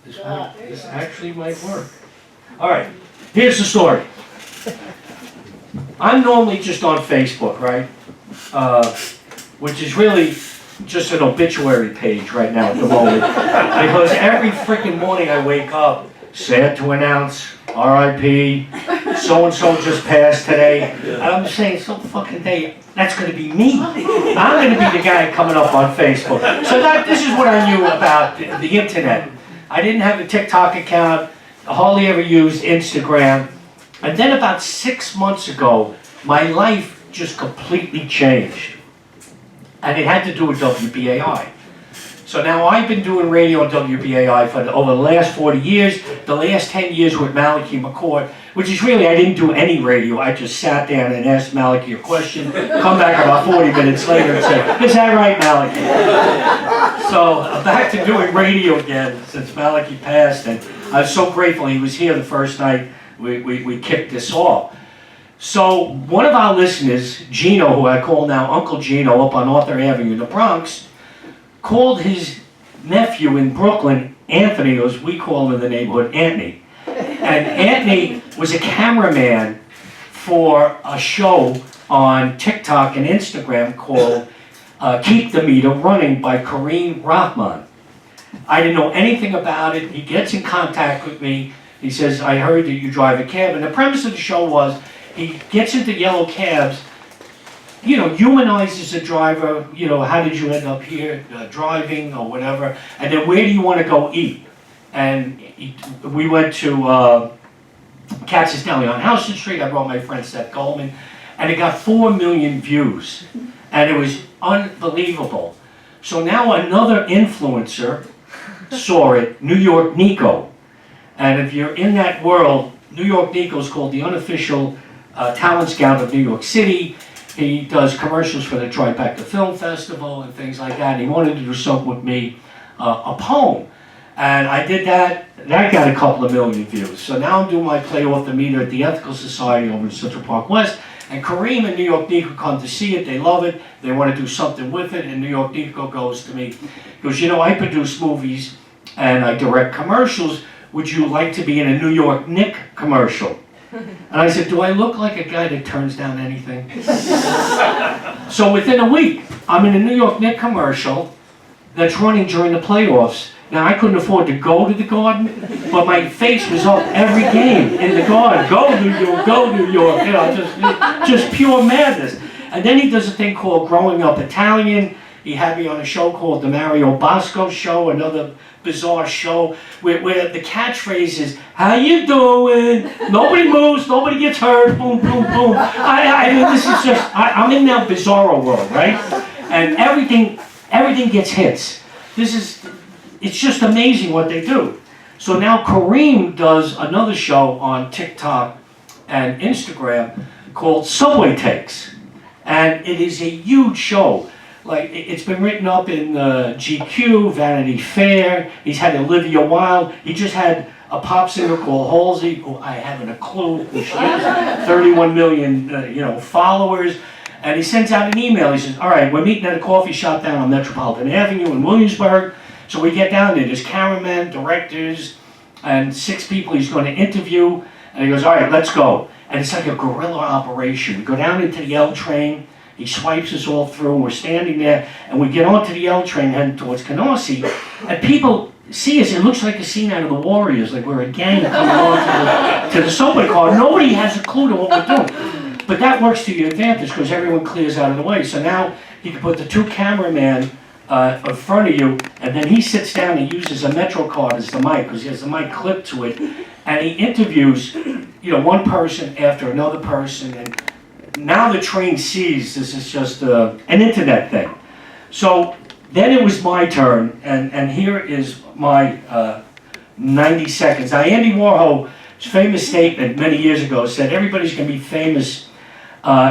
This actually might work. All right, here's the story. I'm normally just on Facebook, right? Which is really just an obituary page right now at the moment. Because every freaking morning I wake up, sad to announce, R.I.P., so-and-so just passed today. And I'm saying, so fucking day, that's going to be me. I'm going to be the guy coming up on Facebook. So this is what I knew about the internet. I didn't have a TikTok account, hardly ever used Instagram. And then about 6 months ago, my life just completely changed. And it had to do with WBAI. So now I've been doing radio on WBAI for over the last 40 years, the last 10 years with Malachi McCord, which is really, I didn't do any radio. I just sat down and asked Malachi a question, come back about 40 minutes later and say, is that right, Malachi? So I'm back to doing radio again since Malachi passed, and I was so grateful he was here the first night we kicked this off. So one of our listeners, Gino, who I call now Uncle Gino up on Arthur Avenue in the Bronx, called his nephew in Brooklyn, Anthony, as we call him in the neighborhood, Anthony. And Anthony was a cameraman for a show on TikTok and Instagram called Keep the Meter Running by Kareem Rahma. I didn't know anything about it. He gets in contact with me. He says, I heard that you drive a cab. And the premise of the show was, he gets into yellow cabs, you know, humanizes the driver, you know, how did you end up here driving or whatever, and then where do you want to go eat? And we went to Katz's Deli on Houston Street. I brought my friend Seth Goldman, and it got 4 million views, and it was unbelievable. So now another influencer saw it, New York Nico, and if you're in that world, New York Nico is called the unofficial talent scout of New York City. He does commercials for the Tribeca Film Festival and things like that. And he wanted to do something with me, a poem. And I did that. That got a couple of million views. So now I'm doing my play off the meter at the Ethical Society over in Central Park West. And Kareem and New York Nico come to see it. They love it. They want to do something with it. And New York Nico goes to me, he goes, you know, I produce movies and I direct commercials. Would you like to be in a New York Nick commercial? And I said, do I look like a guy that turns down anything? So within a week, I'm in a New York Knicks commercial that's running during the playoffs. Now, I couldn't afford to go to the Garden, but my face was up every game in the Garden. Go New York, go New York. You know, just pure madness. And then he does a thing called Growing Up Italian. He had me on a show called The Mario Bosco Show, another bizarre show where the catchphrase is, how you doing? Nobody moves, nobody gets hurt, boom, boom, boom. This is just, I'm in that bizarro world, right? And everything gets hits. It's just amazing what they do. So now Kareem does another show on TikTok and Instagram called Subway Takes. And it is a huge show. Like, it's been written up in GQ, Vanity Fair. He's had Olivia Wilde. He just had a pop singer called Halsey, who I haven't a clue who she is. 31 million, followers. And he sends out an email. He says, all right, we're meeting at a coffee shop down on Metropolitan Avenue in Williamsburg. So we get down there. There's cameramen, directors, and 6 people he's going to interview. And he goes, all right, let's go. And it's like a guerrilla operation. We go down into the L train. He swipes us all through, and we're standing there, and we get onto the L train heading towards Canarsie, and people see us. It looks like a scene out of the Warriors, like we're a gang coming on to the subway car. Nobody has a clue to what we're doing. But that works to your advantage because everyone clears out of the way. So now you can put the 2 cameramen in front of you, and then he sits down and uses a Metro card as the mic because he has the mic clipped to it, and he interviews, one person after another person, and now the train sees this is just an internet thing. So then it was my turn, and here is my 90 seconds. Now, Andy Warhol's famous statement many years ago said everybody's going to be famous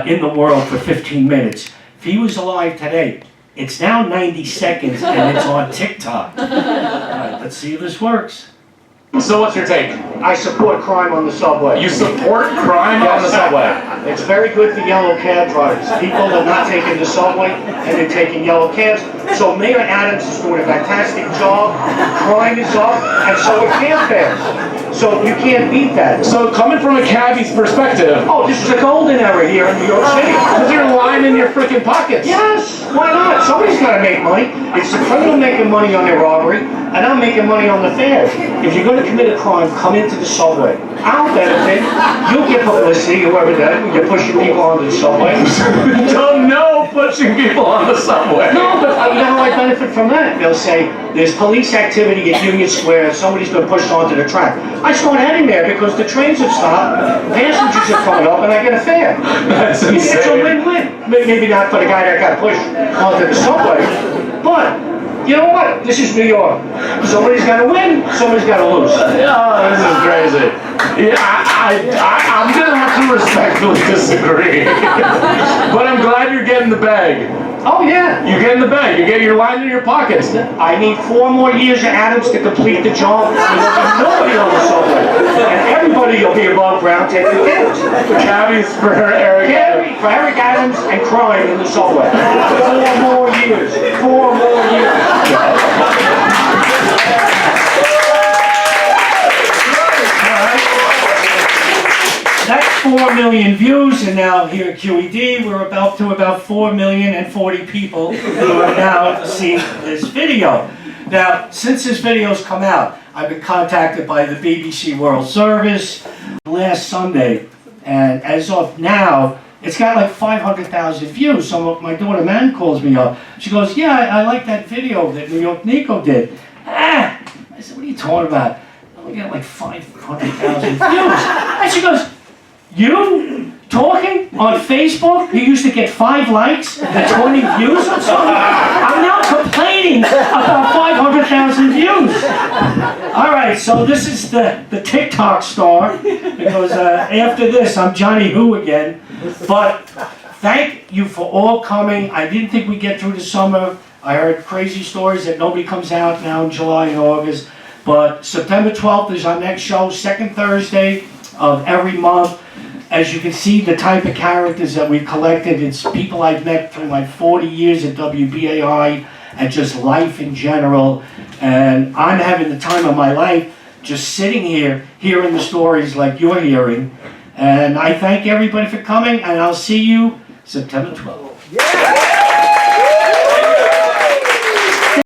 in the world for 15 minutes. If he was alive today, it's now 90 seconds and it's on TikTok. All right, let's see if this works. So what's your take? I support crime on the subway. You support crime on the subway? It's very good for yellow cab drivers. People are not taking the subway and they're taking yellow cabs. So Mayor Adams is doing a fantastic job. Crime is up, and so are cab fares. So you can't beat that. So coming from a cabbie's perspective, Oh, this is a golden era here in New York City. because you're lying in your freaking pockets. Yes, why not? Somebody's got to make money. It's the criminal making money on their robbery, and I'm making money on the fares. If you're going to commit a crime, come into the subway. I'll benefit. You'll get publicity, whoever that, when you're pushing people onto the subway. Don't know pushing people on the subway. No, but you know how I benefit from that? They'll say, there's police activity at Union Square, somebody's been pushed onto the track. I start heading there because the trains have stopped, passengers are coming up, and I get a fare. That's It's a insane. win-win. Maybe not for the guy that got pushed onto the subway, but you know what? This is New York. Somebody's got to win, somebody's got to lose. Oh, this is crazy. Yeah, I'm gonna have to respectfully disagree. But I'm glad you're getting the bag. Oh yeah. You get in the bag. You get your line in your pockets. I need 4 more years of Adams to complete the job. There'll be nobody on the subway. And everybody will be above ground taking cabs. Cabbies for Eric. For Eric Adams and crime in the subway. 4 more years. 4 more years. That's 4 million views, and now here at Q.E.D. we're about 4,040,000 people who have now seen this video. Now, since this video's come out, I've been contacted by the BBC World Service last Sunday, and as of now, it's got like 500,000 views. So my daughter Man calls me up. She goes, yeah, I like that video that New York Nico did. I said, what are you talking about? I only got like 500,000 views. And she goes, you talking on Facebook? You used to get 5 likes and 20 views or something? I'm now complaining about 500,000 views. All right, so this is the Tic Tok star, because after this, I'm Johnny Who again. But thank you for all coming. I didn't think we'd get through the summer. I heard crazy stories that nobody comes out now in July and August. But September 12th is our next show, second Thursday of every month. As you can see, the type of characters that we've collected, it's people I've met through my 40 years at WBAI and just life in general. And I'm having the time of my life just sitting here, hearing the stories like you're hearing. And I thank everybody for coming, and I'll see you September 12th. Yeah.